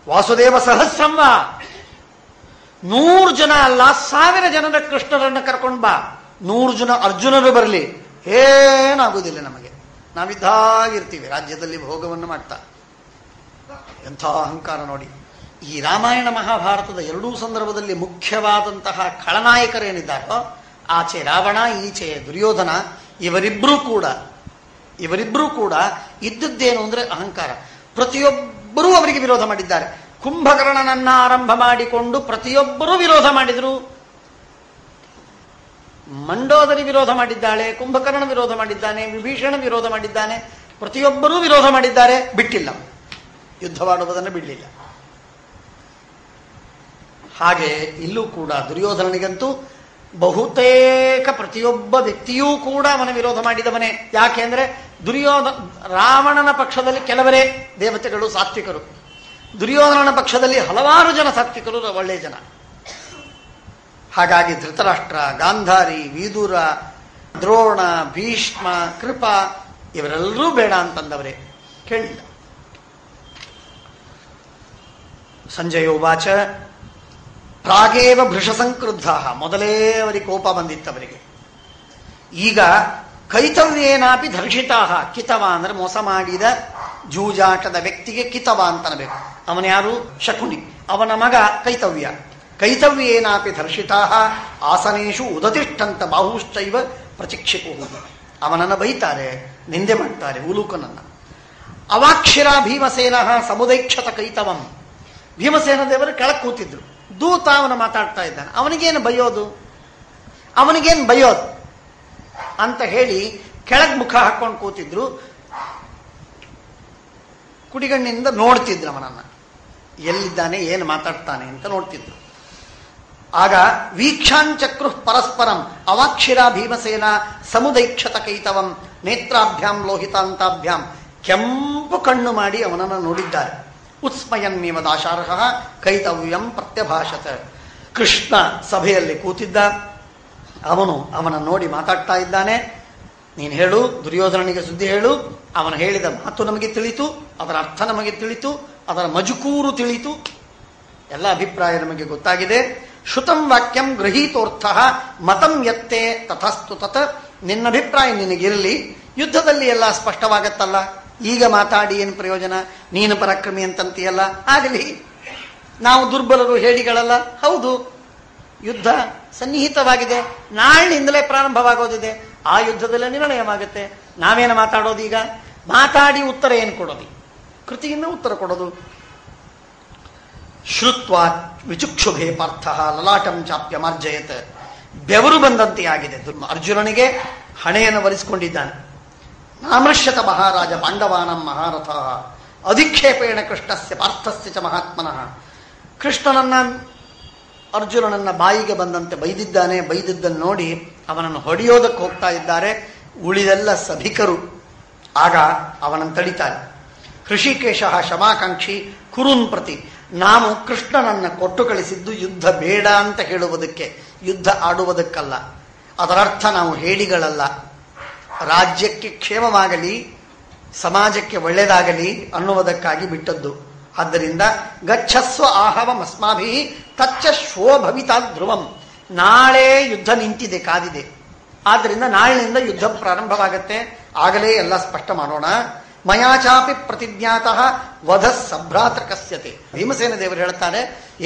ವಾಸುದೇವ ಸಹಸ್ರಂವ, 100 ಜನ ಅಲ್ಲ 1000 ಜನರ ಕೃಷ್ಣರನ್ನು ಕರ್ಕೊಂಡು ಬಾ, 100 ಜನ ಅರ್ಜುನರು ಬರಲಿ, ಏನಾಗುವುದಿಲ್ಲ ನಮಗೆ, ನಾವಿದ್ದಾಗಿರ್ತೀವಿ ರಾಜ್ಯದಲ್ಲಿ ಭೋಗವನ್ನು ಮಾಡ್ತಾ. ಎಂಥ ಅಹಂಕಾರ ನೋಡಿ. ಈ ರಾಮಾಯಣ ಮಹಾಭಾರತದ ಎರಡೂ ಸಂದರ್ಭದಲ್ಲಿ ಮುಖ್ಯವಾದಂತಹ ಖಳನಾಯಕರೇನಿದ್ದಾರೋ, ಆಚೆ ರಾವಣ ಈಚೆ ದುರ್ಯೋಧನ, ಇವರಿಬ್ಬರೂ ಕೂಡ ಇದ್ದದ್ದೇನು ಅಂದ್ರೆ ಅಹಂಕಾರ. ಪ್ರತಿಯೊಬ್ಬರೂ ಅವರಿಗೆ ವಿರೋಧ ಮಾಡಿದ್ದಾರೆ. ಕುಂಭಕರ್ಣನನ್ನ ಆರಂಭ ಮಾಡಿಕೊಂಡು ಪ್ರತಿಯೊಬ್ಬರೂ ವಿರೋಧ ಮಾಡಿದರು. ಮಂಡೋದರಿ ವಿರೋಧ ಮಾಡಿದ್ದಾಳೆ, ಕುಂಭಕರ್ಣ ವಿರೋಧ ಮಾಡಿದ್ದಾನೆ, ವಿಭೀಷಣ ವಿರೋಧ ಮಾಡಿದ್ದಾನೆ, ಪ್ರತಿಯೊಬ್ಬರೂ ವಿರೋಧ ಮಾಡಿದ್ದಾರೆ. ಬಿಟ್ಟಿಲ್ಲ, ಯುದ್ಧವಾಡುವುದನ್ನು ಬಿಡಲಿಲ್ಲ. ಹಾಗೆ ಇಲ್ಲೂ ಕೂಡ ದುರ್ಯೋಧನನಿಗಂತೂ ಬಹುತೇಕ ಪ್ರತಿಯೊಬ್ಬ ವ್ಯಕ್ತಿಯೂ ಕೂಡ ಅವನ ವಿರೋಧ ಮಾಡಿದವನೇ. ಯಾಕೆಂದ್ರೆ ರಾವಣನ ಪಕ್ಷದಲ್ಲಿ ಕೆಲವರೇ ದೇವತೆಗಳು ಸಾತ್ವಿಕರು, ದುರ್ಯೋಧನನ ಪಕ್ಷದಲ್ಲಿ ಹಲವಾರು ಜನ ಸಾತ್ವಿಕರು, ಒಳ್ಳೆಯ ಜನ. ಹಾಗಾಗಿ ಧೃತರಾಷ್ಟ್ರ, ಗಾಂಧಾರಿ, ವಿದುರ, ದ್ರೋಣ, ಭೀಷ್ಮ, ಕೃಪ ಇವರೆಲ್ಲರೂ ಬೇಡ ಅಂತಂದವರೇ, ಕೇಳಿಲ್ಲ. ಸಂಜಯೋವಾಚ ಪ್ರಾಗೇವ ಭೃಷ ಸಂಕ್ರುದ್ಧ, ಮೊದಲೇ ಅವರಿಗೆ ಕೋಪ ಬಂದಿತ್ತವರಿಗೆ. ಈಗ ಕೈತವ್ಯೇನಾಪಿ ಧರ್ಷಿತಾ, ಕಿತವ ಅಂದ್ರೆ ಮೋಸ ಮಾಡಿದ ಜೂಜಾಟದ ವ್ಯಕ್ತಿಗೆ ಕಿತವ ಅಂತನಬೇಕು. ಅವನ್ಯಾರು? ಶಕುನಿ, ಅವನ ಮಗ ಕೈತವ್ಯ. ಕೈತವ್ಯೇನಾಪಿ ಧರ್ಷಿತಾ ಆಸನೇಶು ಉದತಿಷ್ಠಂತ ಬಾಹುಶ್ಚೈವ ಪ್ರಚಿಕ್ಷಿಪು, ಅವನನ್ನು ಬೈತಾರೆ, ನಿಂದೆ ಮಾಡ್ತಾರೆ ಉಲೂಕನನ್ನ. ಅವಾಕ್ಷಿರ ಭೀಮಸೇನ ಸಮುದೈಕ್ಷತ ಕೈತವಂ, ಭೀಮಸೇನ ದೇವರು ಕೆಳಕ್ಕೆ ಕೂತಿದ್ರು, ದೂತ ಅವನ ಮಾತಾಡ್ತಾ ಇದ್ದಾನೆ, ಅವನಿಗೇನು ಬೈಯೋದು ಅಂತ ಹೇಳಿ ಕೆಳಗ್ ಮುಖ ಹಾಕೊಂಡು ಕೂತಿದ್ರು. ಕುಡಿಗಣ್ಣಿಂದ ನೋಡ್ತಿದ್ರು ಅವನನ್ನ, ಎಲ್ಲಿದ್ದಾನೆ, ಏನು ಮಾತಾಡ್ತಾನೆ ಅಂತ ನೋಡ್ತಿದ್ರು. ಆಗ ವೀಕ್ಷಾಂಚಕ್ರು ಪರಸ್ಪರಂ ಅವಾಕ್ಷಿರ ಭೀಮಸೇನ ಸಮುದೈಕ್ಷತ ಕೈತವಂ ನೇತ್ರಾಭ್ಯಾಂ ಲೋಹಿತಾಂತಾಭ್ಯಾಂ, ಕೆಂಪು ಕಣ್ಣು ಮಾಡಿ ಅವನನ್ನು ನೋಡಿದ್ದಾರೆ. ಉತ್ಸ್ಮಯನ್ನಿವ ದಾಶಾರ್ಹ ಕೈತವ್ಯಂ ಪ್ರತ್ಯಭಾಷತ, ಕೃಷ್ಣ ಸಭೆಯಲ್ಲಿ ಕೂತಿದ್ದ, ಅವನ ನೋಡಿ ಮಾತಾಡ್ತಾ ಇದ್ದಾನೆ. ನೀನು ಹೇಳು, ದುರ್ಯೋಧನನಿಗೆ ಸುದ್ದಿ ಹೇಳು, ಅವನು ಹೇಳಿದ ಮಾತು ನಮಗೆ ತಿಳಿತು, ಅದರ ಅರ್ಥ ನಮಗೆ ತಿಳಿತು, ಅದರ ಮಜುಕೂರು ತಿಳಿತು, ಎಲ್ಲ ಅಭಿಪ್ರಾಯ ನಮಗೆ ಗೊತ್ತಾಗಿದೆ. ಶ್ರುತಂ ವಾಕ್ಯಂ ಗೃಹೀತೋರ್ಥ ಮತಂ ಯತ್ತೆ ತಥಾಸ್ತು ತತ್, ನಿನ್ನ ಅಭಿಪ್ರಾಯ ನಿನಗಿರಲಿ, ಯುದ್ಧದಲ್ಲಿ ಎಲ್ಲ ಸ್ಪಷ್ಟವಾಗತ್ತಲ್ಲ, ಈಗ ಮಾತಾಡಿ ಏನು ಪ್ರಯೋಜನ, ನೀನು ಪರಾಕ್ರಮಿ ಅಂತಂತೀಯಲ್ಲ, ಆಗಲಿ, ನಾವು ದುರ್ಬಲರು ಹೇಳಿಗಳಲ್ಲ, ಹೌದು, ಯುದ್ಧ ಸನ್ನಿಹಿತವಾಗಿದೆ, ನಾಳಿನಿಂದಲೇ ಪ್ರಾರಂಭವಾಗೋದಿದೆ, ಆ ಯುದ್ಧದಲ್ಲೇ ನಿರ್ಣಯವಾಗುತ್ತೆ, ನಾವೇನು ಮಾತಾಡೋದು ಈಗ, ಮಾತಾಡಿ ಉತ್ತರ ಏನು ಕೊಡೋದು, ಕೃತಿಯಿಂದ ಉತ್ತರ ಕೊಡೋದು. ಶ್ರುತ್ವಾ ವಿಚುಕ್ಷುಭೇ ಪಾರ್ಥ ಲಲಾಟಂ ಚಾಪ್ಯ ಮಾರ್ಜಯತ್, ಬೆವರು ಬಂದಂತೆ ಆಗಿದೆ ಅರ್ಜುನನಿಗೆ, ಹಣೆಯನ್ನು ಒರೆಸಿಕೊಂಡಿದ್ದಾನೆ. ನಾಮೃಶ್ಯತ ಮಹಾರಾಜ ಪಾಂಡವಾನಂ ಮಹಾರಥ ಅಧಿಕ್ಷೇಪೇಣ ಕೃಷ್ಣಸ್ಯ ಪಾರ್ಥಸ್ಯ ಚ ಮಹಾತ್ಮನಃ, ಕೃಷ್ಣನನ್ನ ಅರ್ಜುನನನ್ನ ಬಾಯಿಗೆ ಬಂದಂತೆ ಬೈದಿದ್ದಾನೆ. ಬೈದಿದ್ದನ್ನು ನೋಡಿ ಅವನನ್ನು ಹೊಡೆಯೋದಕ್ಕೆ ಹೋಗ್ತಾ ಇದ್ದಾರೆ ಉಳಿದೆಲ್ಲ ಸಭಿಕರು. ಆಗ ಅವನನ್ನು ತಡಿತಾರೆ. ಹೃಷಿಕೇಶ ಶಮಾಕಾಂಕ್ಷಿ ಕುರುನ್ ಪ್ರತಿ, ನಾವು ಕೃಷ್ಣನನ್ನ ಕೊಟ್ಟು ಕಳಿಸಿದ್ದು ಯುದ್ಧ ಬೇಡ ಅಂತ ಹೇಳುವುದಕ್ಕೆ, ಯುದ್ಧ ಆಡುವುದಕ್ಕಲ್ಲ, ಅದರರ್ಥ ನಾವು ಹೇಳಿಗಳಲ್ಲ, ರಾಜ್ಯಕ್ಕೆ ಕ್ಷೇಮವಾಗಲಿ, ಸಮಾಜಕ್ಕೆ ಒಳ್ಳೆಯದಾಗಲಿ ಅನ್ನುವುದಕ್ಕಾಗಿ ಬಿಟ್ಟದ್ದು. ಆದ್ದರಿಂದ ಗಚ್ಚಸ್ವ ಆಹವಂ ಅಸ್ಮಾಭಿ ತಚ್ಚ ಶ್ವೋ ಭವಿತಾ ಧ್ರುವಂ, ನಾಳೆ ಯುದ್ಧ ನಿಂತಿದೆ, ಕಾದಿದೆ, ಆದ್ದರಿಂದ ನಾಳಿನಿಂದ ಯುದ್ಧ ಪ್ರಾರಂಭವಾಗತ್ತೆ, ಆಗಲೇ ಎಲ್ಲ ಸ್ಪಷ್ಟ ಮಾಡೋಣ. ಮಯಾಚಾಪಿ ಪ್ರತಿಜ್ಞಾತಃ ವಧ ಸಭ್ರಾತೃಕಸ್ಯತೆ, ಭೀಮಸೇನ ದೇವರು ಹೇಳ್ತಾರೆ,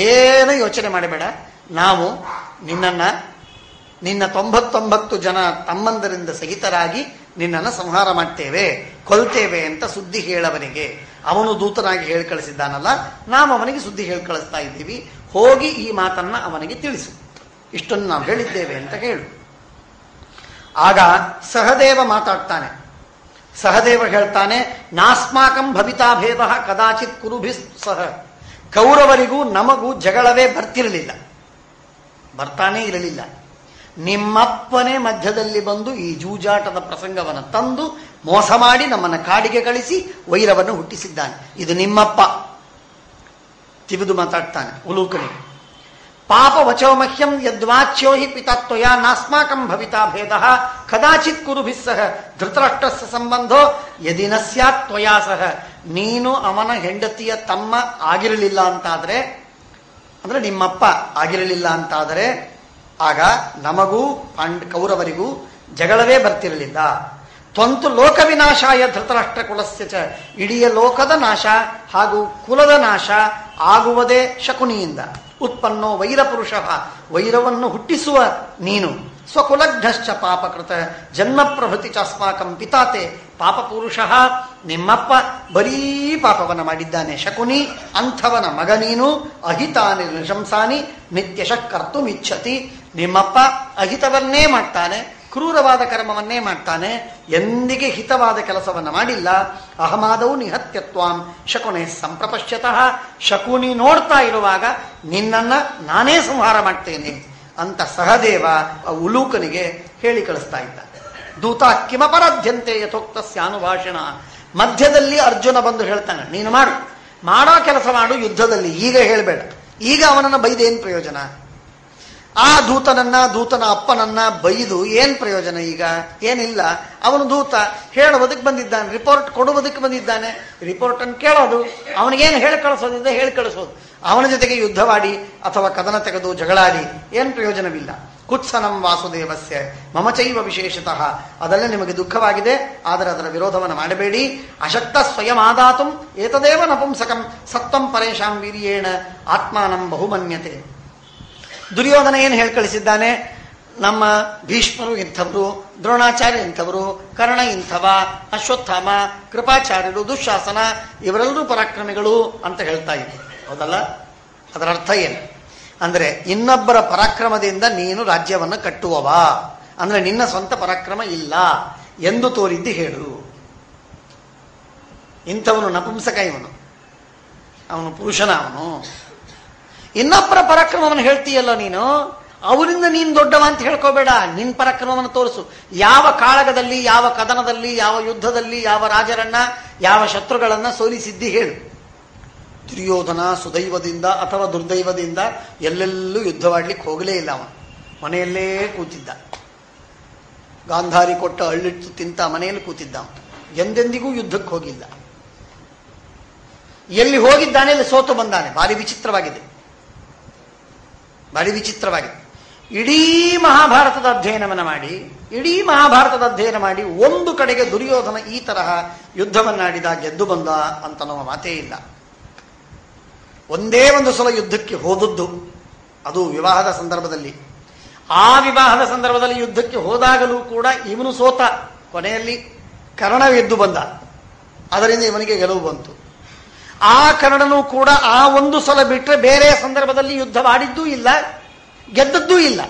ಏನು ಯೋಚನೆ ಮಾಡಬೇಡ, ನಾವು ನಿನ್ನ 99 ಜನ ತಮ್ಮಂದರಿಂದ ಸಹಿತರಾಗಿ ನಿನ್ನನ್ನು ಸಂಹಾರ ಮಾಡ್ತೇವೆ, ಕೊಲ್ತೇವೆ ಅಂತ ಸುದ್ದಿ ಹೇಳವನಿಗೆ, ಅವನು ದೂತನಾಗಿ ಹೇಳಿ ಕಳಿಸಿದ್ದಾನಲ್ಲ, ನಾವು ಅವನಿಗೆ ಸುದ್ದಿ ಹೇಳಿ ಕಳಿಸ್ತಾ ಇದ್ದೀವಿ, ಹೋಗಿ ಈ ಮಾತನ್ನ ಅವನಿಗೆ ತಿಳಿಸು, ಇಷ್ಟನ್ನು ನಾವು ಹೇಳಿದ್ದೇವೆ ಅಂತ ಹೇಳು. ಆಗ ಸಹದೇವ ಮಾತಾಡ್ತಾನೆ. ಸಹದೇವ ಹೇಳ್ತಾನೆ, ನಾಸ್ಮಾಕಂ ಭವಿತಾ ಭೇದ ಕದಾಚಿತ್ ಕುರುಭಿ ಸಹ, ಕೌರವರಿಗೂ ನಮಗೂ ಜಗಳವೇ ಬರ್ತಾನೇ ಇರಲಿಲ್ಲ. ನಿಮ್ಮಪ್ಪನೇ ಮಧ್ಯದಲ್ಲಿ ಬಂದು ಈ ಜೂಜಾಟದ ಪ್ರಸಂಗವನ್ನು ತಂದು ಮೋಸ ಮಾಡಿ ನಮ್ಮನ್ನು ಕಾಡಿಗೆ ಕಳಿಸಿ ವೈರವನ್ನು ಹುಟ್ಟಿಸಿದ್ದಾನೆ. ಇದು ನಿಮ್ಮಪ್ಪ. ತಿವಿದು ಮಾತಾಡ್ತಾನೆ ಉಲೂಕನಿಗೆ. ಪಾಪ ವಚೋ ಮಹ್ಯಂ ಯದ್ವಾಚ್ಯೋ ಹಿ ಪಿತಾತ್ವಯ ನಾಸ್ಮಾಕಂ ಭವಿತಾ ಭೇದ ಕದಾಚಿತ್ ಕುರುಭಿಸ್ಸಹ ಧೃತರಾಷ್ಟ್ರಸ್ಯ ಸಂಬಂಧೋ ಯದಿ ನ ಸ್ಯಾತ್ ತ್ವಯಾ ಸಹ ನೀನು ಅವನ ಹೆಂಡತಿಯ ತಮ್ಮ ಆಗಿರಲಿಲ್ಲ ಅಂತಾದರೆ, ಅಂದ್ರೆ ನಿಮ್ಮಪ್ಪ ಆಗಿರಲಿಲ್ಲ ಅಂತಾದರೆ, ಆಗ ನಮಗೂ ಕೌರವರಿಗೂ ಜಗಳವೇ ಬರ್ತಿರಲಿಲ್ಲ. ತ್ವಂತು ಲೋಕ ವಿನಾಶಾಯ ಧೃತರಾಷ್ಟ್ರ ಕುಲಸ್ಯ ಚ, ಇಡೀ ಲೋಕದ ನಾಶ ಹಾಗೂ ಕುಲದ ನಾಶ ಆಗುವುದೇ ಶಕುನಿಯಿಂದ. ಉತ್ಪನ್ನೋ ವೈರಪುರುಷ, ವೈರವನ್ನು ಹುಟ್ಟಿಸುವ ನೀನು. ಸ್ವಕುಲಘ್ನಶ್ಚ ಪಾಪಕೃತ ಜನ್ಮ ಪ್ರಭೃತಿ ಚಾಸ್ಮಾಕಂ ಪಿತಾತೆ ಪಾಪಪುರುಷ, ನಿಮ್ಮಪ್ಪ ಬರೀ ಪಾಪವನ್ನ ಮಾಡಿದ್ದಾನೆ ಶಕುನಿ, ಅಂಥವನ ಮಗ ನೀನು. ಅಹಿತಾನಿ ನೃಶಂಸಾನಿ ನಿತ್ಯಶಃ ಕರ್ತುಮಿಚ್ಛತಿ, ನಿಮ್ಮಪ್ಪ ಅಹಿತವನ್ನೇ ಮಾಡ್ತಾನೆ, ಕ್ರೂರವಾದ ಕರ್ಮವನ್ನೇ ಮಾಡ್ತಾನೆ, ಎಂದಿಗೆ ಹಿತವಾದ ಕೆಲಸವನ್ನ ಮಾಡಿಲ್ಲ. ಅಹಮಾದವು ನಿಹತ್ಯತ್ವಾಂ ಶಕುನೇ ಸಂಪ್ರಪಶ್ಯತಃ, ಶಕುನಿ ನೋಡ್ತಾ ಇರುವಾಗ ನಿನ್ನನ್ನ ನಾನೇ ಸಂಹಾರ ಮಾಡ್ತೇನೆ ಅಂತ ಸಹದೇವ ಉಲೂಕನಿಗೆ ಹೇಳಿ ಕಳಿಸ್ತಾ ಇದ್ದ. ದೂತ ಕಿಮಪರಾಧ್ಯಂತೆ ಯಥೋಕ್ತ ಸ್ಯಾನುಭಾಷಣ. ಮಧ್ಯದಲ್ಲಿ ಅರ್ಜುನ ಬಂದು ಹೇಳ್ತಾನೆ, ನೀನು ಮಾಡೋ ಕೆಲಸ ಮಾಡು ಯುದ್ಧದಲ್ಲಿ, ಈಗ ಹೇಳಬೇಡ. ಈಗ ಅವನನ್ನ ಬೈದೇನ್ ಪ್ರಯೋಜನ? ಆ ದೂತನ ಅಪ್ಪನನ್ನ ಬೈದು ಏನ್ ಪ್ರಯೋಜನ? ಈಗ ಏನಿಲ್ಲ. ಅವನು ದೂತ ಹೇಳುವುದಕ್ಕೆ ಬಂದಿದ್ದಾನೆ, ರಿಪೋರ್ಟ್ ಕೊಡುವುದಕ್ಕೆ ಬಂದಿದ್ದಾನೆ. ರಿಪೋರ್ಟ್ ಅನ್ನು ಕೇಳೋದು, ಅವನಿಗೇನು ಹೇಳಿ ಕಳಿಸೋದಿದೆ ಹೇಳಿ ಕಳಿಸೋದು. ಅವನ ಜೊತೆಗೆ ಯುದ್ಧವಾಡಿ ಅಥವಾ ಕದನ ತೆಗೆದು ಜಗಳಾಡಿ ಏನ್ ಪ್ರಯೋಜನವಿಲ್ಲ. ಕುತ್ಸನಂ ವಾಸುದೇವಸ್ಯ ಮಮಚೈವ ವಿಶೇಷತಃ, ಅದೆಲ್ಲ ನಿಮಗೆ ದುಃಖವಾಗಿದೆ, ಆದರೆ ಅದರ ವಿರೋಧವನ್ನು ಮಾಡಬೇಡಿ. ಅಶಕ್ತ ಸ್ವಯಂ ಆದಾತುಂ ಏತದೇವ ನಪುಂಸಕಂ ಸತ್ವಂ ಪರೇಶಾಂ ವೀರ್ಯೇಣ ಆತ್ಮಾನಂ ಬಹುಮನ್ಯತೆ. ದುರ್ಯೋಧನ ಏನು ಹೇಳಿ ಕಳಿಸಿದ್ದಾನೆ? ನಮ್ಮ ಭೀಷ್ಮರು ಇಂಥವರು, ದ್ರೋಣಾಚಾರ್ಯ ಇಂಥವರು, ಕರ್ಣ ಇಂಥವ, ಅಶ್ವತ್ಥಾಮ, ಕೃಪಾಚಾರ್ಯರು, ದುಶ್ಯಾಸನ ಇವರೆಲ್ಲರೂ ಪರಾಕ್ರಮಿಗಳು ಅಂತ ಹೇಳ್ತಾ ಇದ್ರು. ಹೌದಲ್ಲ? ಅದರ ಅರ್ಥ ಏನು ಅಂದ್ರೆ, ಇನ್ನೊಬ್ಬರ ಪರಾಕ್ರಮದಿಂದ ನೀನು ರಾಜ್ಯವನ್ನು ಕಟ್ಟುವವ ಅಂದ್ರೆ ನಿನ್ನ ಸ್ವಂತ ಪರಾಕ್ರಮ ಇಲ್ಲ ಎಂದು ತೋರಿದ್ದು ಹೇಳು. ಇಂಥವನು ನಪುಂಸಕ, ಅವನು ಪುರುಷನ. ಅವನು ಇನ್ನೊಬ್ಬರ ಪರಾಕ್ರಮವನ್ನು ಹೇಳ್ತೀಯಲ್ಲ ನೀನು, ಅವರಿಂದ ನೀನು ದೊಡ್ಡವ ಅಂತ ಹೇಳ್ಕೋಬೇಡ. ನಿನ್ನ ಪರಾಕ್ರಮವನ್ನು ತೋರಿಸು. ಯಾವ ಕಾಳಗದಲ್ಲಿ, ಯಾವ ಕದನದಲ್ಲಿ, ಯಾವ ಯುದ್ಧದಲ್ಲಿ, ಯಾವ ರಾಜರನ್ನ, ಯಾವ ಶತ್ರುಗಳನ್ನ ಸೋಲಿಸಿದ್ದಿ ಹೇಳು. ದುರ್ಯೋಧನ ಸುದೈವದಿಂದ ಅಥವಾ ದುರ್ದೈವದಿಂದ ಎಲ್ಲೆಲ್ಲೂ ಯುದ್ಧವಾಡ್ಲಿಕ್ಕೆ ಹೋಗಲೇ ಇಲ್ಲ. ಅವನು ಮನೆಯಲ್ಲೇ ಕೂತಿದ್ದ, ಗಾಂಧಾರಿ ಕೊಟ್ಟ ಅಳ್ಳಿಟ್ಟು ತಿಂತ ಮನೆಯಲ್ಲಿ ಕೂತಿದ್ದ. ಎಂದೆಂದಿಗೂ ಯುದ್ಧಕ್ಕೆ ಹೋಗಿಲ್ಲ. ಎಲ್ಲಿ ಹೋಗಿದ್ದಾನೆ ಅಲ್ಲಿ ಸೋತು ಬಂದಾನೆ. ಭಾರಿ ವಿಚಿತ್ರವಾಗಿದೆ. ಇಡೀ ಮಹಾಭಾರತದ ಅಧ್ಯಯನವನ್ನು ಮಾಡಿ ಒಂದು ಕಡೆಗೆ ದುರ್ಯೋಧನ ಈ ತರಹ ಯುದ್ಧವನ್ನಾಡಿದ, ಗೆದ್ದು ಬಂದ ಅಂತ ನಮ್ಮ ಮಾತೇ ಇಲ್ಲ. ಒಂದೇ ಒಂದು ಸಲ ಯುದ್ಧಕ್ಕೆ ಹೋದದ್ದು, ಅದು ವಿವಾಹದ ಸಂದರ್ಭದಲ್ಲಿ. ಆ ವಿವಾಹದ ಸಂದರ್ಭದಲ್ಲಿ ಯುದ್ಧಕ್ಕೆ ಹೋದಾಗಲೂ ಕೂಡ ಇವನು ಸೋತ. ಕೊನೆಯಲ್ಲಿ ಕರ್ಣ ಗೆದ್ದು ಬಂದ, ಅದರಿಂದ ಇವನಿಗೆ ಗೆಲುವು ಬಂತು. ಆ ಕರ್ಣನೂ ಕೂಡ ಆ ಒಂದು ಸಲ ಬಿಟ್ಟರೆ ಬೇರೆ ಸಂದರ್ಭದಲ್ಲಿ ಯುದ್ಧವಾಡಿದ್ದೂ ಇಲ್ಲ, ಗೆದ್ದದ್ದೂ ಇಲ್ಲ.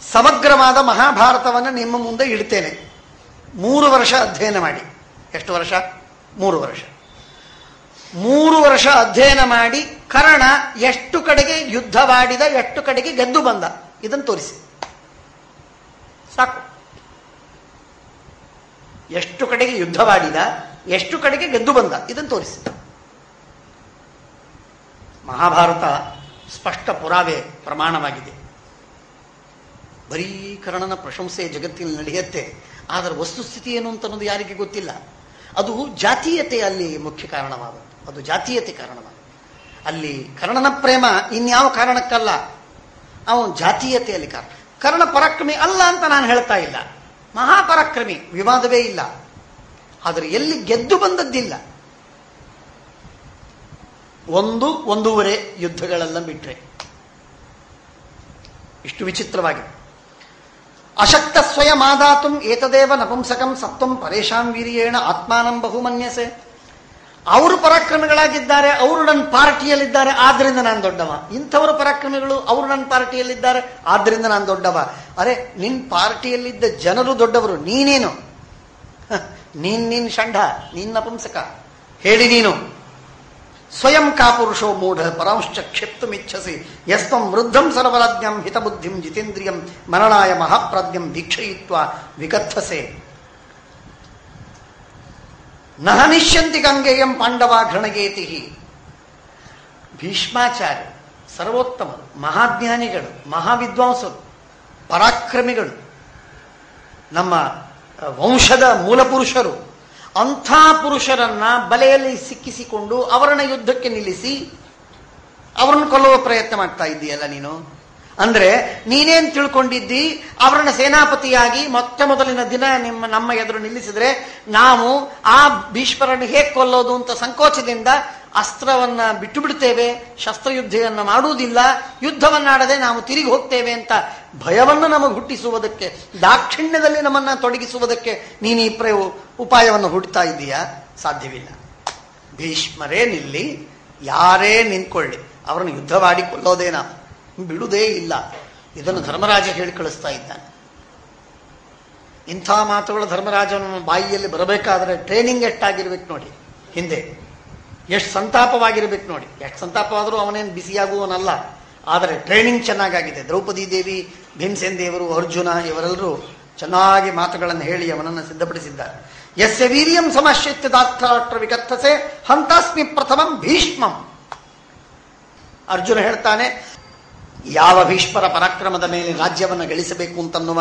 ಸಮಗ್ರವಾದ ಮಹಾಭಾರತವನ್ನು ನಿಮ್ಮ ಮುಂದೆ ಇಡ್ತೇನೆ. 3 ವರ್ಷ ಅಧ್ಯಯನ ಮಾಡಿ. ಎಷ್ಟು ವರ್ಷ? 3 ವರ್ಷ. 3 ವರ್ಷ ಅಧ್ಯಯನ ಮಾಡಿ ಕರ್ಣ ಎಷ್ಟು ಕಡೆಗೆ ಯುದ್ಧವಾಡಿದ, ಎಷ್ಟು ಕಡೆಗೆ ಗೆದ್ದು ಬಂದ, ಇದನ್ನು ತೋರಿಸಿ ಸಾಕು. ಎಷ್ಟು ಕಡೆಗೆ ಯುದ್ಧವಾಡಿದ, ಎಷ್ಟು ಕಡೆಗೆ ಗೆದ್ದು ಬಂದ, ಇದನ್ನು ತೋರಿಸಿ. ಮಹಾಭಾರತ ಸ್ಪಷ್ಟ ಪುರಾವೆ ಪ್ರಮಾಣವಾಗಿದೆ. ಬರೀ ಕರ್ಣನ ಪ್ರಶಂಸೆ ಜಗತ್ತಿನಲ್ಲಿ ನಡೆಯುತ್ತೆ, ಆದರೆ ವಸ್ತುಸ್ಥಿತಿ ಏನು ಅಂತ ಅನ್ನೋದು ಯಾರಿಗೆ ಗೊತ್ತಿಲ್ಲ. ಅದು ಜಾತೀಯತೆ ಅಲ್ಲಿ ಮುಖ್ಯ ಕಾರಣವಾದದ್ದು. ಅದು ಜಾತೀಯತೆ ಕಾರಣವಾದ. ಅಲ್ಲಿ ಕರ್ಣನ ಪ್ರೇಮ ಇನ್ಯಾವ ಕಾರಣಕ್ಕಲ್ಲ, ಅವನು ಜಾತೀಯತೆಯಲ್ಲಿ ಕಾರಣ. ಕರ್ಣ ಪರಾಕ್ರಮಿ ಅಲ್ಲ ಅಂತ ನಾನು ಹೇಳ್ತಾ ಇಲ್ಲ, ಮಹಾಪರಾಕ್ರಮಿ, ವಿವಾದವೇ ಇಲ್ಲ. ಆದರೆ ಎಲ್ಲಿ ಗೆದ್ದು ಬಂದದ್ದಿಲ್ಲ. 1-1.5 ಯುದ್ಧಗಳೆಲ್ಲ ಬಿಟ್ರೆ ಇಷ್ಟು ವಿಚಿತ್ರವಾಗಿದೆ. ಅಶಕ್ತ ಸ್ವಯಂ ಆದಾತುಂ ಏತದೇವ ನಪುಂಸಕಂ ಸತ್ವಂ ಪರೇಶಾಂ ವೀರ್ಯೇಣ ಆತ್ಮಾನಂ ಬಹುಮನ್ಯಸೆ. ಅವರು ಪರಾಕ್ರಮಿಗಳಾಗಿದ್ದಾರೆ, ಅವರು ನನ್ನ ಪಾರ್ಟಿಯಲ್ಲಿದ್ದಾರೆ, ಆದ್ರಿಂದ ನಾನು ದೊಡ್ಡವ. ಇಂಥವರು ಪರಾಕ್ರಮಿಗಳು, ಅವರು ನನ್ನ ಪಾರ್ಟಿಯಲ್ಲಿದ್ದಾರೆ, ಆದ್ರಿಂದ ನಾನು ದೊಡ್ಡವ. ಅರೆ, ನಿನ್ ಪಾರ್ಟಿಯಲ್ಲಿದ್ದ ಜನರು ದೊಡ್ಡವರು, ನೀನೇನು? ನೀನ್ ಷಂಢ, ನೀನ್ ನಪುಂಸಕ. ಹೇಳಿ ನೀನು. ಸ್ವಯಂ ಕಾಪುರುಷೋ ಮೂಢ ಪರಾಂಶ್ಚ ಕ್ಷಿಪ್ತುಮಿಚ್ಛಸಿ ಯಸ್ತ್ವಂ ವೃದ್ಧಂ ಸರ್ವರಾಜ್ಞಂ ಹಿತಬುದ್ಧಿಂ ಜಿತೇಂದ್ರಿಯಂ ಮರಣಾಯ ಮಹಾಪ್ರಾಜ್ಞಂ ದೀಕ್ಷಯಿತ್ವ ವಿಕಥಸೆ. ನಹ ನಿಶ್ಯಂತಿ ಗಂಗೆಯಂ ಪಾಂಡವ ಘೃಣಗೇತಿ. ಭೀಷ್ಮಾಚಾರ್ಯ ಸರ್ವೋತ್ತಮರು, ಮಹಾಜ್ಞಾನಿಗಳು, ಮಹಾವಿದ್ವಾಂಸರು, ಪರಾಕ್ರಮಿಗಳು, ನಮ್ಮ ವಂಶದ ಮೂಲಪುರುಷರು. ಅಂಥ ಪುರುಷರನ್ನ ಬಲೆಯಲ್ಲಿ ಸಿಕ್ಕಿಸಿಕೊಂಡು ಅವರನ್ನ ಯುದ್ಧಕ್ಕೆ ನಿಲ್ಲಿಸಿ ಅವರನ್ನು ಕೊಲ್ಲುವ ಪ್ರಯತ್ನ ಮಾಡ್ತಾ ಇದ್ದೀಯಲ್ಲ ನೀನು. ಅಂದ್ರೆ ನೀನೇನ್ ತಿಳ್ಕೊಂಡಿದ್ದಿ, ಅವರನ್ನ ಸೇನಾಪತಿಯಾಗಿ ಮೊದಲಿನ ದಿನ ನಮ್ಮ ಎದುರು ನಿಲ್ಲಿಸಿದ್ರೆ ನಾವು ಆ ಭೀಷ್ಮರನ್ನು ಹೇಗೆ ಕೊಲ್ಲೋದು ಅಂತ ಸಂಕೋಚದಿಂದ ಅಸ್ತ್ರವನ್ನ ಬಿಟ್ಟು ಬಿಡ್ತೇವೆ, ಶಸ್ತ್ರಯುದ್ಧವನ್ನ ಮಾಡುವುದಿಲ್ಲ, ಯುದ್ಧವನ್ನಾಡದೆ ನಾವು ತಿರುಗಿ ಹೋಗ್ತೇವೆ ಅಂತ ಭಯವನ್ನು ನಮಗೆ ಹುಟ್ಟಿಸುವುದಕ್ಕೆ, ದಾಕ್ಷಿಣ್ಯದಲ್ಲಿ ನಮ್ಮನ್ನ ತೊಡಗಿಸುವುದಕ್ಕೆ ನೀನು ಈ ಉಪಾಯವನ್ನು ಹುಡ್ತಾ ಇದ್ದೀಯಾ? ಸಾಧ್ಯವಿಲ್ಲ. ಭೀಷ್ಮರೇ ನಿಲ್ಲಿ, ಯಾರೇ ನಿಂತ್ಕೊಳ್ಳಿ, ಅವರನ್ನು ಯುದ್ಧವಾಡಿ ಕೊಲ್ಲೋದೇ ನಾವು ಬಿಡುವುದೇ ಇಲ್ಲ. ಇದನ್ನು ಧರ್ಮರಾಜ ಹೇಳಿ ಕಳಿಸ್ತಾ ಇದ್ದಾನೆ. ಇಂಥ ಮಾತುಗಳು ಧರ್ಮರಾಜನ ಬಾಯಿಯಲ್ಲಿ ಬರಬೇಕಾದ್ರೆ ಟ್ರೈನಿಂಗ್ ಎಷ್ಟಾಗಿರ್ಬೇಕು ನೋಡಿ, ಹಿಂದೆ ಎಷ್ಟು ಸಂತಾಪವಾಗಿರ್ಬೇಕು ನೋಡಿ. ಎಷ್ಟು ಸಂತಾಪವಾದರೂ ಅವನೇನು ಬಿಸಿಯಾಗುವವನಲ್ಲ, ಆದರೆ ಟ್ರೈನಿಂಗ್ ಚೆನ್ನಾಗಾಗಿದೆ. ದ್ರೌಪದಿ ದೇವಿ, ಭೀಮಸೇನ್ ದೇವರು, ಅರ್ಜುನ ಇವರೆಲ್ಲರೂ ಚೆನ್ನಾಗಿ ಮಾತುಗಳನ್ನು ಹೇಳಿ ಅವನನ್ನು ಸಿದ್ಧಪಡಿಸಿದ್ದಾರೆ. ಯಸ್ಯ ವೀರ್ಯಂ ಸಮಶ್ಯತ್ಯದಾರ್ಥರಾಷ್ಟ್ರ ವಿಕಥಸೆ ಹಂತಾಸ್ಮಿ ಪ್ರಥಮಂ ಭೀಷ್ಮಂ. ಅರ್ಜುನ ಹೇಳ್ತಾನೆ, ಯಾವ ಭೀಷ್ಮರ ಪರಾಕ್ರಮದ ಮೇಲೆ ರಾಜ್ಯವನ್ನು ಗಳಿಸಬೇಕು ಅಂತನ್ನುವ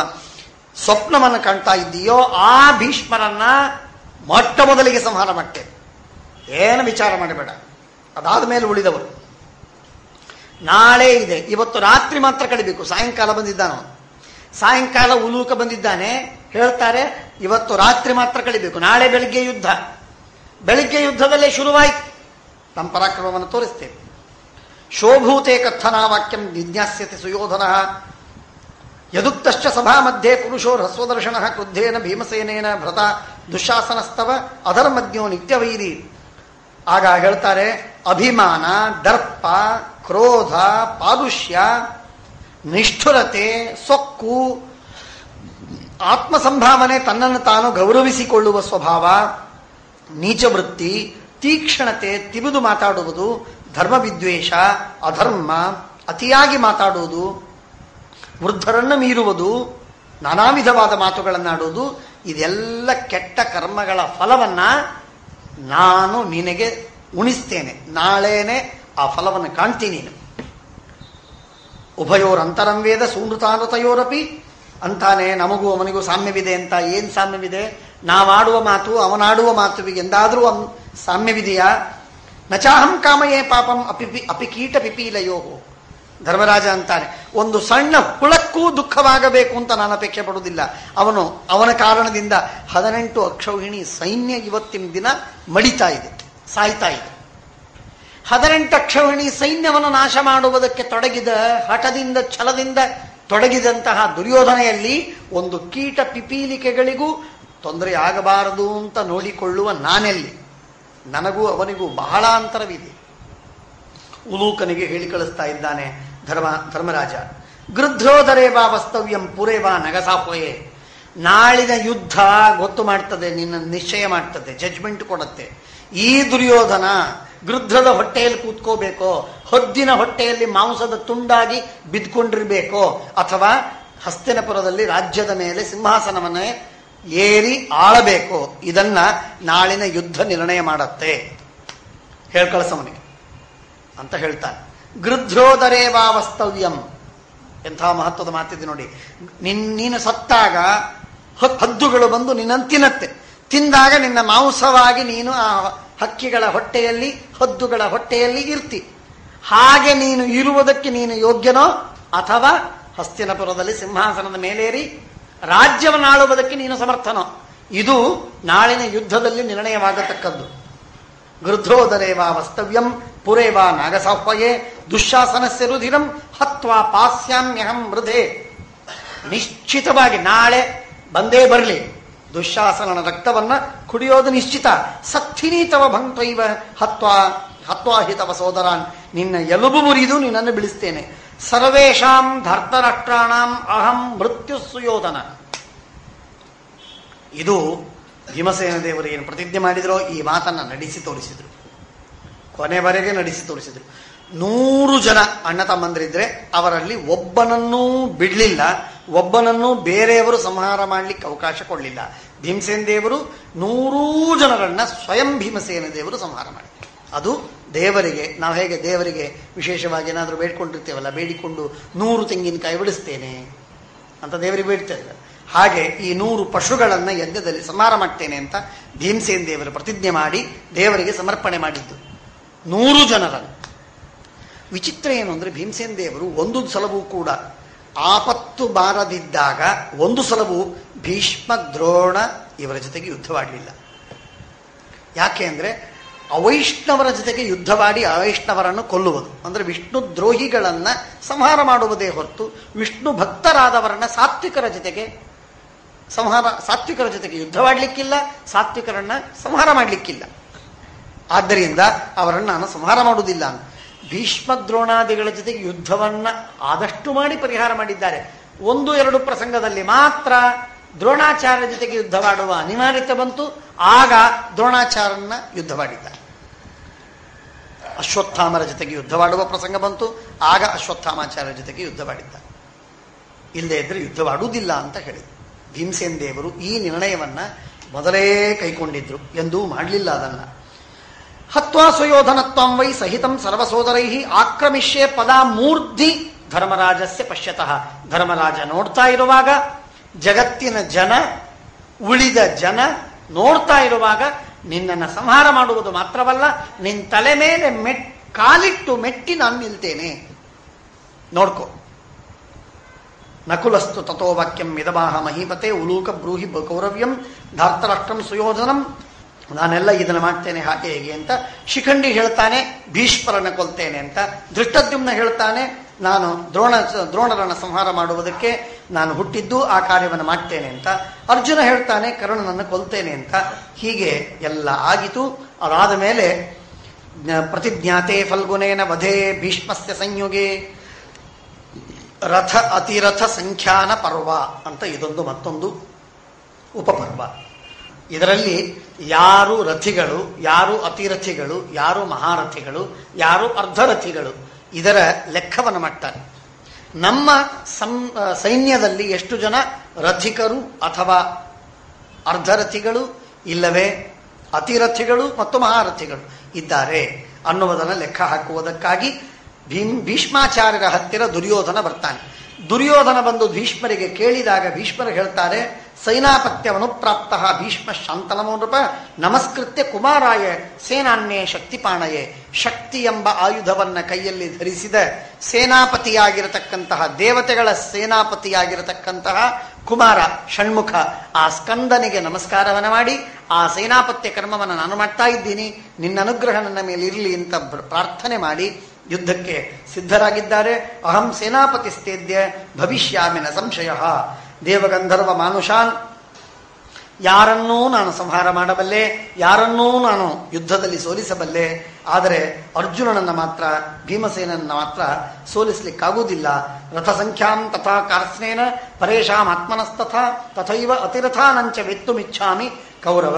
ಸ್ವಪ್ನವನ್ನು ಕಾಣ್ತಾ ಇದ್ದೀಯೋ ಆ ಭೀಷ್ಮರನ್ನ ಮೊದಲಿಗೆ ಸಂಹಾರ ಮಾಡ್ತೇವೆ, ಏನು ವಿಚಾರ ಮಾಡಬೇಡ. ಅದಾದ ಮೇಲೆ ಉಳಿದವರು. ನಾಳೆ ಇದೆ, ಇವತ್ತು ರಾತ್ರಿ ಮಾತ್ರ ಕಡಿಬೇಕು. ಸಾಯಂಕಾಲ ಬಂದಿದ್ದಾನ, ಸಾಯಂಕಾಲ ಉಲೂಕ ಬಂದಿದ್ದಾನೆ. ಹೇಳ್ತಾರೆ ಇವತ್ತು ರಾತ್ರಿ ಮಾತ್ರ ಕಡಿಬೇಕು, ನಾಳೆ ಬೆಳಿಗ್ಗೆ ಯುದ್ಧ. ಬೆಳಿಗ್ಗೆ ಯುದ್ಧದಲ್ಲೇ ಶುರುವಾಯಿತು, ನಮ್ಮ ಪರಾಕ್ರಮವನ್ನು ತೋರಿಸ್ತೇವೆ. ಶೋಭೂತೆ ಕಥನಾವಾಕ್ಯಂ ಜಿಜ್ಞಾಸ್ಯತೆ ಸುಯೋಧನ ಯದುಕ್ತಶ್ಚ ಸಭಾ ಮಧ್ಯೆ ಪುರುಷೋ ಹಸ್ವದರ್ಶನ ಕ್ರುದ್ಧೇನ ಭೀಮಸೇನೇನ ಭ್ರತ ದುಶಾಸನಸ್ತವ ಅಧರ್ಮಜ್ಞೋ ನಿತ್ಯವೈರಿ. ಆಗ ಹೇಳ್ತಾರೆ, ಅಭಿಮಾನ, ದರ್ಪ, ಕ್ರೋಧ, ಪಾರುಷ್ಯ, ನಿಷ್ಠುರತೆ, ಸೊಕ್ಕು, ಆತ್ಮಸಂಭಾವನೆ, ತನ್ನನ್ನು ತಾನು ಗೌರವಿಸಿಕೊಳ್ಳುವ ಸ್ವಭಾವ, ನೀಚವೃತ್ತಿ, ತೀಕ್ಷ್ಣತೆ, ತಿವಿದು ಮಾತಾಡುವುದು, ಧರ್ಮವಿದ್ವೇಷ, ಅಧರ್ಮ, ಅತಿಯಾಗಿ ಮಾತಾಡುವುದು, ವೃದ್ಧರನ್ನು ಮೀರುವುದು, ನಾನಾ ವಿಧವಾದ ಮಾತುಗಳನ್ನಾಡುವುದು, ಇದೆಲ್ಲ ಕೆಟ್ಟ ಕರ್ಮಗಳ ಫಲವನ್ನ ನಾನು ನಿನಗೆ ಉಣಿಸ್ತೇನೆ. ನಾಳೆನೆ ಆ ಫಲವನ್ನು ಕಾಣ್ತೀನಿ. ನೀನು ಉಭಯೋರಂತರಂ ವೇದ ಸೂನೃತಾನೃತಯೋರಪಿ ಅಂತಾನೆ. ನಮಗೂ ಅವನಿಗೂ ಸಾಮ್ಯವಿದೆ ಅಂತ. ಏನ್ ಸಾಮ್ಯವಿದೆ? ನಾವಾಡುವ ಮಾತು ಅವನಾಡುವ ಮಾತುವಿಗೆ ಎಂದಾದರೂ ಸಾಮ್ಯವಿದೆಯಾ? ನಚಾಹಂ ಕಾಮಯೇ ಪಾಪಂ ಅಪಿ ಕೀಟ ಪಿಪೀಲಯೋ. ಧರ್ಮರಾಜ ಅಂತಾನೆ, ಒಂದು ಸಣ್ಣ ಹುಳಕ್ಕೂ ದುಃಖವಾಗಬೇಕು ಅಂತ ನಾನು ಅಪೇಕ್ಷೆ ಪಡುವುದಿಲ್ಲ. ಅವನ ಕಾರಣದಿಂದ 18 ಅಕ್ಷೌಹಿಣಿ ಸೈನ್ಯ ಇವತ್ತಿನ ದಿನ ಮಡಿತಾ ಇದೆ, ಸಾಯ್ತಾ ಇದೆ. 18 ಅಕ್ಷೌಹಿಣಿ ಸೈನ್ಯವನ್ನು ನಾಶ ಮಾಡುವುದಕ್ಕೆ ತೊಡಗಿದ, ಹಠದಿಂದ ಛಲದಿಂದ ತೊಡಗಿದಂತಹ ದುರ್ಯೋಧನೆಯಲ್ಲಿ ಒಂದು ಕೀಟ ಪಿಪೀಲಿಕೆಗಳಿಗೂ ತೊಂದರೆ ಆಗಬಾರದು ಅಂತ ನೋಡಿಕೊಳ್ಳುವ ನಾನೆಲ್ಲಿ? ನನಗೂ ಅವನಿಗೂ ಬಹಳ ಅಂತರವಿದೆ. ಉಲೂಕನಿಗೆ ಹೇಳಿ ಕಳಿಸ್ತಾ ಇದ್ದಾನೆ ಧರ್ಮರಾಜ. ಗೃಧ್ರೋಧರೇವಾ ವಸ್ತವ್ಯಂ ಪುರೇವಾ ನಗಸಾಪೋಯೆ. ನಾಳಿನ ಯುದ್ಧ ಗೊತ್ತು ಮಾಡ್ತದೆ, ನಿನ್ನ ನಿಶ್ಚಯ ಮಾಡ್ತದೆ, ಜಡ್ಜ್ಮೆಂಟ್ ಕೊಡುತ್ತೆ. ಈ ದುರ್ಯೋಧನ ಗೃಧ್ರದ ಹೊಟ್ಟೆಯಲ್ಲಿ ಕೂತ್ಕೋಬೇಕೋ, ಹೊದ್ದಿನ ಹೊಟ್ಟೆಯಲ್ಲಿ ಮಾಂಸದ ತುಂಡಾಗಿ ಬಿದ್ಕೊಂಡಿರ್ಬೇಕೋ, ಅಥವಾ ಹಸ್ತಿನಪುರದಲ್ಲಿ ರಾಜ್ಯದ ಮೇಲೆ ಸಿಂಹಾಸನವನ್ನೇ ಏರಿ ಆಳಬೇಕು, ಇದನ್ನ ನಾಳಿನ ಯುದ್ಧ ನಿರ್ಣಯ ಮಾಡತ್ತೆ. ಹೇಳ್ಕಳಿಸವನಿಗೆ ಅಂತ ಹೇಳ್ತಾನೆ. ಗೃಧ್ರೋದರೇವಾ ವಸ್ತವ್ಯಂ. ಎಂಥ ಮಹತ್ವದ ಮಾತಿದೆ ನೋಡಿ. ನೀನು ಸತ್ತಾಗ ಹದ್ದುಗಳು ಬಂದು ನಿನ್ನನ್ನು ತಿನ್ನತ್ತೆ. ತಿಂದಾಗ ನಿನ್ನ ಮಾಂಸವಾಗಿ ನೀನು ಆ ಹಕ್ಕಿಗಳ ಹೊಟ್ಟೆಯಲ್ಲಿ, ಹದ್ದುಗಳ ಹೊಟ್ಟೆಯಲ್ಲಿ ಇರ್ತಿ. ಹಾಗೆ ನೀನು ಇರುವುದಕ್ಕೆ ನೀನು ಯೋಗ್ಯನೋ, ಅಥವಾ ಹಸ್ತಿನಪುರದಲ್ಲಿ ಸಿಂಹಾಸನದ ಮೇಲೇರಿ ರಾಜ್ಯವನ್ನಾಳುವುದಕ್ಕೆ ನೀನು ಸಮರ್ಥನೋ, ಇದು ನಾಳಿನ ಯುದ್ಧದಲ್ಲಿ ನಿರ್ಣಯವಾಗತಕ್ಕದ್ದು. ಗೃಧ್ರೋದರೇವಾ ವಸ್ತವ್ಯಂ ಪುರೇವಾ ನಾಗಸಾಹ್ವಯೇ ದುಶ್ಯಾಸನಸ್ಯ ರುಧಿರಂ ಹತ್ವಾ ಪಾಸ್ಯಾಮ್ಯಹಂ ಮೃಧೆ. ನಿಶ್ಚಿತವಾಗಿ ನಾಳೆ ಬಂದೇ ಬರಲಿ, ದುಶ್ಯಾಸನನ ರಕ್ತವನ್ನ ಕುಡಿಯೋದು ನಿಶ್ಚಿತ. ಸತ್ಥಿನೀತವ ಭಂಕ್ತೈವ ಹತ್ವಾಹಿತವ ಸೋದರಾನ್. ನಿನ್ನ ಎಲುಬು ಮುರಿದು ನಿನ್ನನ್ನು ಬಿಡಿಸ್ತೇನೆ. ಸರ್ವೇಷಾಂ ಧರ್ತರಾಷ್ಟ್ರಾಣಾಂ ಅಹಂ ಮೃತ್ಯು ಸುಯೋಧನ. ಇದು ಭೀಮಸೇನ ದೇವರು ಏನು ಪ್ರತಿಜ್ಞೆ ಮಾಡಿದರೋ ಈ ಮಾತನ್ನ ನಡೆಸಿ ತೋರಿಸಿದ್ರು, ಕೊನೆವರೆಗೆ ನಡೆಸಿ ತೋರಿಸಿದ್ರು. 100 ಜನ ಅಣ್ಣ ತಮ್ಮಂದ್ರಿದ್ರೆ ಅವರಲ್ಲಿ ಒಬ್ಬನನ್ನೂ ಬಿಡ್ಲಿಲ್ಲ, ಒಬ್ಬನನ್ನೂ ಬೇರೆಯವರು ಸಂಹಾರ ಮಾಡ್ಲಿಕ್ಕೆ ಅವಕಾಶ ಕೊಡಲಿಲ್ಲ. ಭೀಮಸೇನ ದೇವರು 100 ಜನರನ್ನ ಸ್ವಯಂ ಭೀಮಸೇನ ದೇವರು ಸಂಹಾರ ಮಾಡಿದ್ರು. ಅದು ದೇವರಿಗೆ, ನಾವು ಹೇಗೆ ದೇವರಿಗೆ ವಿಶೇಷವಾಗಿ ಏನಾದರೂ ಬೇಡ್ಕೊಂಡಿರ್ತೇವಲ್ಲ, ಬೇಡಿಕೊಂಡು 100 ತೆಂಗಿನಕಾಯಿ ಬಿಡಿಸ್ತೇನೆ ಅಂತ ದೇವರಿಗೆ ಬೇಡ್ತೇವೆ, ಹಾಗೆ ಈ 100 ಪಶುಗಳನ್ನು ಯಜ್ಞದಲ್ಲಿ ಸಂಹಾರ ಮಾಡ್ತೇನೆ ಅಂತ ಭೀಮಸೇನ ದೇವರು ಪ್ರತಿಜ್ಞೆ ಮಾಡಿ ದೇವರಿಗೆ ಸಮರ್ಪಣೆ ಮಾಡಿದ್ದು 100 ಜನರನ್ನು. ವಿಚಿತ್ರ ಏನು ಅಂದರೆ ಭೀಮಸೇನ ದೇವರು ಒಂದು ಸಲವೂ ಕೂಡ ಆಪತ್ತು ಬಾರದಿದ್ದಾಗ ಒಂದು ಸಲವೂ ಭೀಷ್ಮ ದ್ರೋಣ ಇವರ ಜೊತೆಗೆ ಯುದ್ಧವಾಡಲಿಲ್ಲ. ಯಾಕೆ ಅಂದರೆ ಅವೈಷ್ಣವರ ಜೊತೆಗೆ ಯುದ್ಧವಾಡಿ ಅವೈಷ್ಣವರನ್ನು ಕೊಲ್ಲುವುದು ಅಂದರೆ ವಿಷ್ಣು ದ್ರೋಹಿಗಳನ್ನು ಸಂಹಾರ ಮಾಡುವುದೇ ಹೊರತು ವಿಷ್ಣು ಭಕ್ತರಾದವರನ್ನ ಸಾತ್ವಿಕರ ಜೊತೆಗೆ ಯುದ್ಧವಾಡಲಿಕ್ಕಿಲ್ಲ, ಸಾತ್ವಿಕರನ್ನ ಸಂಹಾರ ಮಾಡಲಿಕ್ಕಿಲ್ಲ. ಆದ್ದರಿಂದ ಅವರನ್ನು ನಾನು ಸಂಹಾರ ಮಾಡುವುದಿಲ್ಲ ಅಂತ ಭೀಷ್ಮ ದ್ರೋಣಾದಿಗಳ ಜೊತೆಗೆ ಯುದ್ಧವನ್ನ ಆದಷ್ಟು ಮಾಡಿ ಪರಿಹಾರ ಮಾಡಿದ್ದಾರೆ. 1-2 ಪ್ರಸಂಗದಲ್ಲಿ ಮಾತ್ರ ದ್ರೋಣಾಚಾರ್ಯ ಜೊತೆಗೆ ಯುದ್ಧವಾಡುವ ಅನಿವಾರ್ಯತೆ ಬಂತು. ಆಗ ದ್ರೋಣಾಚಾರ್ಯನ ಯುದ್ಧವಾಡಿದ್ದಾರೆ. ಅಶ್ವತ್ಥಾಮರ ಜೊತೆಗೆ ಯುದ್ಧವಾಡುವ ಪ್ರಸಂಗ ಬಂತು. ಆಗ ಅಶ್ವತ್ಥಾಮಾಚಾರ್ಯ ಜೊತೆಗೆ ಯುದ್ಧವಾಡಿದ್ದಾರೆ. ಇಲ್ಲದೇ ಇದ್ರೆ ಯುದ್ಧವಾಡುವುದಿಲ್ಲ ಅಂತ ಹೇಳಿದರು. ಭೀಮಸೇನ ದೇವರು ಈ ನಿರ್ಣಯವನ್ನ ಮೊದಲೇ ಕೈಕೊಂಡಿದ್ರು, ಎಂದೂ ಮಾಡಲಿಲ್ಲ ಅದನ್ನ. ಹತ್ವಾ ಸ್ವಯೋಧನತ್ವಂ ವೈ ಸಹಿತಂ ಸರ್ವಸೋದರೈ ಆಕ್ರಮಿಷ್ಯೆ ಪದ ಮೂರ್ಧಿ ಧರ್ಮರಾಜಸ್ಯ ಪಶ್ಯತಃ. ಧರ್ಮರಾಜ ನೋಡ್ತಾ ಇರುವಾಗ, ಜಗತ್ತಿನ ಜನ, ಉಳಿದ ಜನ ನೋಡ್ತಾ ಇರುವಾಗ ನಿನ್ನನ್ನು ಸಂಹಾರ ಮಾಡುವುದು ಮಾತ್ರವಲ್ಲ, ನಿನ್ನ ತಲೆ ಮೇಲೆ ಕಾಲಿಟ್ಟು ಮೆಟ್ಟಿ ನಾನು ನಿಲ್ತೇನೆ, ನೋಡ್ಕೋ. ನಕುಲಸ್ತು ತಥೋ ವಾಕ್ಯಂ ಮಿದಮಾಹ ಮಹೀಪತೆ ಉಲೂಕ ಬ್ರೂಹಿ ಕೌರವ್ಯಂ ಧಾರ್ತರಾಷ್ಟ್ರಂ ಸುಯೋಧನಂ. ನಾನೆಲ್ಲ ಇದನ್ನು ಮಾಡ್ತೇನೆ ಹಾಗೆ ಹೇಗೆ ಅಂತ. ಶಿಖಂಡಿ ಹೇಳ್ತಾನೆ ಭೀಷ್ಮರನ್ನು ಕೊಲ್ತೇನೆ ಅಂತ. ಧೃಷ್ಟದ್ಯುಮ್ನ ಹೇಳ್ತಾನೆ ನಾನು ದ್ರೋಣರನ್ನು ಸಂಹಾರ ಮಾಡುವುದಕ್ಕೆ ನಾನು ಹುಟ್ಟಿದ್ದು, ಆ ಕಾರ್ಯವನ್ನು ಮಾಡ್ತೇನೆ ಅಂತ. ಅರ್ಜುನ ಹೇಳ್ತಾನೆ ಕರ್ಣನನ್ನು ಕೊಲ್ತೇನೆ ಅಂತ. ಹೀಗೆ ಎಲ್ಲ ಆಗಿತು. ಅದಾದ ಮೇಲೆ ಪ್ರತಿಜ್ಞಾತೆ ಫಲ್ಗುನೇನ ವಧೆ ಭೀಷ್ಮಸ್ಯ ಸಂಯುಗೆ ರಥ ಅತಿರಥ ಸಂಖ್ಯಾನ ಪರ್ವ ಅಂತ ಇದೊಂದು ಮತ್ತೊಂದು ಉಪಪರ್ವ. ಇದರಲ್ಲಿ ಯಾರು ರಥಿಗಳು, ಯಾರು ಅತಿರಥಿಗಳು, ಯಾರು ಮಹಾರಥಿಗಳು, ಯಾರು ಅರ್ಧರಥಿಗಳು, ಇದರ ಲೆಕ್ಕವನ್ನು ಮಾಡ್ತಾರೆ. ನಮ್ಮ ಸೈನ್ಯದಲ್ಲಿ ಎಷ್ಟು ಜನ ರಥಿಕರು ಅಥವಾ ಅರ್ಧರಥಿಗಳು ಇಲ್ಲವೇ ಅತಿರಥಿಗಳು ಮತ್ತು ಮಹಾರಥಿಗಳು ಇದ್ದಾರೆ ಅನ್ನುವುದನ್ನು ಲೆಕ್ಕ ಹಾಕುವುದಕ್ಕಾಗಿ ಭೀಷ್ಮಾಚಾರ್ಯರ ಹತ್ತಿರ ದುರ್ಯೋಧನ ಬರ್ತಾನೆ. ದುರ್ಯೋಧನ ಬಂದು ಭೀಷ್ಮರಿಗೆ ಕೇಳಿದಾಗ ಭೀಷ್ಮರು ಹೇಳ್ತಾರೆ, ಸೈನಾಪತ್ಯವನ್ನು ಪ್ರಾಪ್ತ ಭೀಷ್ಮ ಶಾಂತನಮೋ ನೃಪ ನಮಸ್ಕೃತ್ಯ ಕುಮಾರಾಯ ಸೇನಾನ್ಯೇ ಶಕ್ತಿಪಾಣಯೇ. ಶಕ್ತಿ ಎಂಬ ಆಯುಧವನ್ನ ಕೈಯಲ್ಲಿ ಧರಿಸಿದ ಸೇನಾಪತಿಯಾಗಿರತಕ್ಕಂತಹ, ದೇವತೆಗಳ ಸೇನಾಪತಿಯಾಗಿರತಕ್ಕಂತಹ ಕುಮಾರ ಷಣ್ಮುಖ, ಆ ಸ್ಕಂದನಿಗೆ ನಮಸ್ಕಾರವನ್ನು ಮಾಡಿ ಆ ಸೇನಾಪತ್ಯ ಕರ್ಮವನ್ನು ನಾನು ಮಾಡ್ತಾ ಇದ್ದೀನಿ, ನಿನ್ನ ಅನುಗ್ರಹ ನನ್ನ ಮೇಲೆ ಇರಲಿ ಅಂತ ಪ್ರಾರ್ಥನೆ ಮಾಡಿ ಯುದ್ಧಕ್ಕೆ ಸಿದ್ಧರಾಗಿದ್ದಾರೆ. ಅಹಂ ಸೇನಾಪತಿಸ್ತೇದ್ಯ ಭವಿಷ್ಯಾಮಿನ ಸಂಶಯ. ದೇವಗಂಧರ್ವ ಮಾನುಷಾನ್, ಯಾರನ್ನೂ ನಾನು ಸಂಹಾರ ಮಾಡಬಲ್ಲೆ, ಯಾರನ್ನೂ ನಾನು ಯುದ್ಧದಲ್ಲಿ ಸೋಲಿಸಬಲ್ಲೆ. ಆದರೆ ಅರ್ಜುನನನ್ನು ಮಾತ್ರ, ಭೀಮಸೇನನ್ನ ಮಾತ್ರ ಸೋಲಿಸಲಿಕ್ಕಾಗುವುದಿಲ್ಲ. ರಥಸಂಖ್ಯಾಂ ತಥಾ ಕಾರ್ಸ್ನೇನ ಪರೇಶಾಂ ಆತ್ಮನಸ್ತಥಾ ತಥೈವ ಅತಿರಥಾನಂಚ ವೆತ್ತುಮಿಚ್ಛಾಮಿ ಕೌರವ.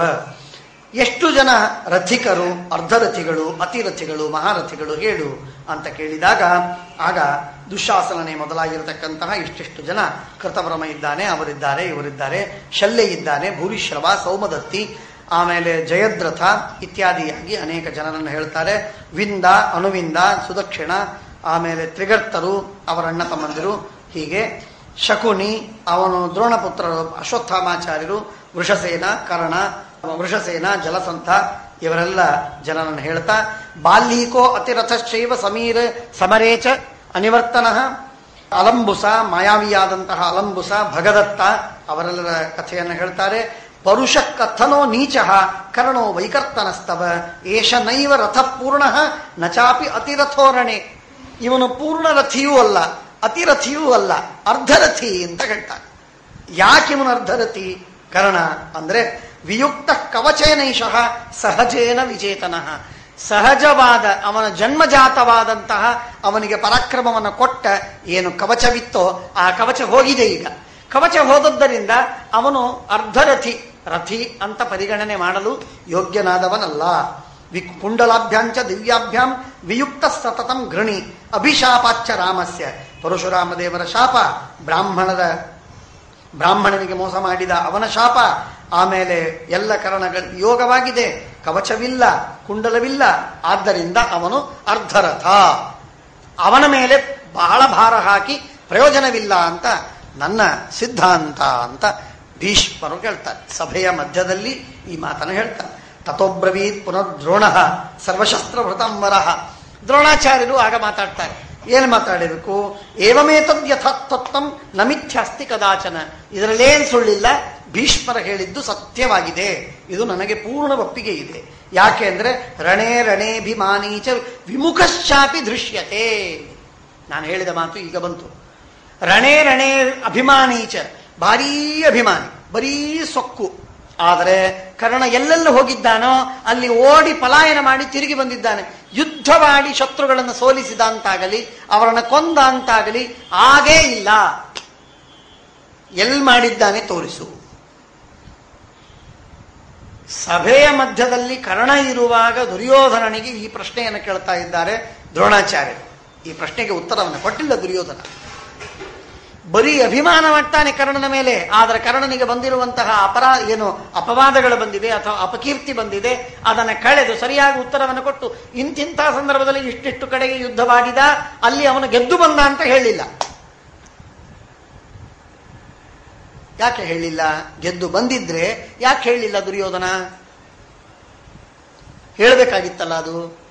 ಎಷ್ಟು ಜನ ರಥಿಕರು, ಅರ್ಧರಥಿಗಳು, ಅತಿರಥಿಗಳು, ಮಹಾರಥಿಗಳು ಹೇಳು ಅಂತ ಕೇಳಿದಾಗ ಆಗ ದುಶ್ಯಾಸನನೇ ಮೊದಲಾಗಿರತಕ್ಕಂತಹ ಇಷ್ಟಿಷ್ಟು ಜನ, ಕೃತವರ್ಮ ಇದ್ದಾನೆ, ಅವರಿದ್ದಾರೆ, ಇವರಿದ್ದಾರೆ, ಶಲ್ಯ ಇದ್ದಾನೆ, ಭೂರಿಶ್ರವ, ಸೌಮದತ್ತಿ, ಆಮೇಲೆ ಜಯದ್ರಥ ಇತ್ಯಾದಿಯಾಗಿ ಅನೇಕ ಜನರನ್ನು ಹೇಳ್ತಾರೆ. ವಿಂದ, ಅನುವಿಂದ, ಸುದಕ್ಷಿಣ, ಆಮೇಲೆ ತ್ರಿಗರ್ತರು, ಅವರ ಅಣ್ಣ ತಮ್ಮಂದಿರು, ಹೀಗೆ ಶಕುನಿ, ಅವನು ದ್ರೋಣಪುತ್ರರು, ಅಶ್ವತ್ಥಾಮಾಚಾರ್ಯರು, ವೃಷಸೇನ, ಕರ್ಣ, ವೃಷಸೇನ, ಜಲಸಂಥ, ಇವರೆಲ್ಲ ಜನರನ್ನು ಹೇಳ್ತಾ, ಬಾಲ್ಯೀಕೋ ಅತಿರಥಶ್ಚೈವ ಸಮೀರ ಸಮರೇಚ ಅನಿವರ್ತನ, ಅಲಂಬುಸ, ಮಾಯಾವಿಯಾದಂತಹ ಅಲಂಬುಸ, ಭಗದತ್ತ, ಅವರೆಲ್ಲರ ಕಥೆಯನ್ನು ಹೇಳ್ತಾರೆ. ಪರುಷ ಕಥನೋ ನೀಚ ಕರ್ಣೋ ವೈಕರ್ತನಸ್ತವ ಏಷ ನೈವ ರಥ ಪೂರ್ಣ ನಚಾಪಿ ಅತಿರಥೋರಣೆ. ಇವನು ಪೂರ್ಣ ರಥಿಯೂ ಅಲ್ಲ, ಅತಿರಥಿಯೂ ಅಲ್ಲ, ಅರ್ಧರಥಿ ಅಂತ ಹೇಳ್ತಾನೆ. ಯಾಕಿವನು ಅರ್ಧರಥಿ? ಕರ್ಣ ಅಂದ್ರೆ ವಿಯುಕ್ತ ಕವಚೇನೈಷಃ ಸಹಜೇನ ವಿಚೇತನಃ. ಸಹಜವಾದ ಅವನ ಜನ್ಮಜಾತವಾದಂತಹ ಅವನಿಗೆ ಪರಾಕ್ರಮವನ್ನು ಕೊಟ್ಟ ಏನು ಕವಚವಿತ್ತೋ ಆ ಕವಚ ಹೋಗಿದೆ. ಈಗ ಕವಚ ಹೋದದ್ದರಿಂದ ಅವನು ಅರ್ಧರಥಿ, ರಥಿ ಅಂತ ಪರಿಗಣನೆ ಮಾಡಲು ಯೋಗ್ಯನಾದವನಲ್ಲ. ಕುಂಡಲಾಭ್ಯಾಂಚ ದಿವ್ಯಾಭ್ಯಾಂ ವಿಯುಕ್ತ ಸತತಂ ಗೃಣಿ ಅಭಿಶಾಪಾಚ್ಚ ರಾಮಸ್ಯ. ಪರಶುರಾಮ ದೇವರ ಶಾಪ, ಬ್ರಾಹ್ಮಣನಿಗೆ ಮೋಸ ಮಾಡಿದ ಅವನ ಶಾಪ, ಆಮೇಲೆ ಎಲ್ಲ ಕರಣಗಳ ಯೋಗವಾಗಿದೆ, ಕವಚವಿಲ್ಲ, ಕುಂಡಲವಿಲ್ಲ, ಆದ್ದರಿಂದ ಅವನು ಅರ್ಧರಥ. ಅವನ ಮೇಲೆ ಬಹಳ ಭಾರ ಹಾಕಿ ಪ್ರಯೋಜನವಿಲ್ಲ ಅಂತ ನನ್ನ ಸಿದ್ಧಾಂತ ಅಂತ ಭೀಷ್ಮರು ಹೇಳ್ತಾರೆ, ಸಭೆಯ ಮಧ್ಯದಲ್ಲಿ ಈ ಮಾತನ್ನು ಹೇಳ್ತಾರೆ. ತಥೋಬ್ರವೀತ್ ಪುನರ್ ದ್ರೋಣ ಸರ್ವಶಸ್ತ್ರಭೃತಂಬರ. ದ್ರೋಣಾಚಾರ್ಯರು ಆಗ ಮಾತಾಡ್ತಾರೆ. ಏನು ಮಾತಾಡಬೇಕು? ಏವಮೇತದ್ ಯಥಾತ್ವಂ ನ ಮಿಥ್ಯಾಸ್ತಿ ಕದಾಚನ. ಇದರಲ್ಲೇನು ಸುಳ್ಳಿಲ್ಲ, ಭೀಷ್ಮರ ಹೇಳಿದ್ದು ಸತ್ಯವಾಗಿದೆ, ಇದು ನನಗೆ ಪೂರ್ಣ ಒಪ್ಪಿಗೆ ಇದೆ. ಯಾಕೆ ಅಂದ್ರೆ ರಣೇ ರಣೇಭಿಮಾನೀಚ ವಿಮುಖಶ್ಚಾಪಿ ದೃಶ್ಯತೆ. ನಾನು ಹೇಳಿದ ಮಾತು ಈಗ ಬಂತು. ರಣೇ ರಣೇ ಅಭಿಮಾನೀಚ, ಭಾರೀ ಅಭಿಮಾನಿ, ಬರೀ ಸೊಕ್ಕು. ಆದರೆ ಕರ್ಣ ಎಲ್ಲೆಲ್ಲ ಹೋಗಿದ್ದಾನೋ ಅಲ್ಲಿ ಓಡಿ ಪಲಾಯನ ಮಾಡಿ ತಿರುಗಿ ಬಂದಿದ್ದಾನೆ. ಯುದ್ಧವಾಡಿ ಶತ್ರುಗಳನ್ನು ಸೋಲಿಸಿದ ಅಂತಾಗಲಿ ಅವರನ್ನು ಕೊಂದ ಅಂತಾಗಲಿ ಆಗೇ ಇಲ್ಲ. ಎಲ್ಲಿ ಮಾಡಿದ್ದಾನೆ ತೋರಿಸು. ಸಭೆಯ ಮಧ್ಯದಲ್ಲಿ ಕರ್ಣ ಇರುವಾಗ ದುರ್ಯೋಧನನಿಗೆ ಈ ಪ್ರಶ್ನೆಯನ್ನು ಕೇಳ್ತಾ ಇದ್ದಾರೆ ದ್ರೋಣಾಚಾರ್ಯರು. ಈ ಪ್ರಶ್ನೆಗೆ ಉತ್ತರವನ್ನು ಕೊಟ್ಟಿಲ್ಲ ದುರ್ಯೋಧನ. ಬರೀ ಅಭಿಮಾನ ಮಾಡ್ತಾನೆ ಕರ್ಣನ ಮೇಲೆ. ಆದರೆ ಕರ್ಣನಿಗೆ ಬಂದಿರುವಂತಹ ಅಪವಾದಗಳು ಬಂದಿದೆ ಅಥವಾ ಅಪಕೀರ್ತಿ ಬಂದಿದೆ, ಅದನ್ನು ಕಳೆದು ಸರಿಯಾಗಿ ಉತ್ತರವನ್ನು ಕೊಟ್ಟು ಇಂತಿಂಥ ಸಂದರ್ಭದಲ್ಲಿ ಇಷ್ಟಿಷ್ಟು ಕಡೆಗೆ ಯುದ್ಧವಾಡಿದ, ಅಲ್ಲಿ ಅವನು ಗೆದ್ದು ಬಂದ ಅಂತ ಹೇಳಿಲ್ಲ. ಯಾಕೆ ಹೇಳಿಲ್ಲ? ಗೆದ್ದು ಬಂದಿದ್ರೆ ಯಾಕೆ ಹೇಳಿಲ್ಲ ದುರ್ಯೋಧನ? ಹೇಳಬೇಕಾಗಿತ್ತಲ್ಲ ಅದು.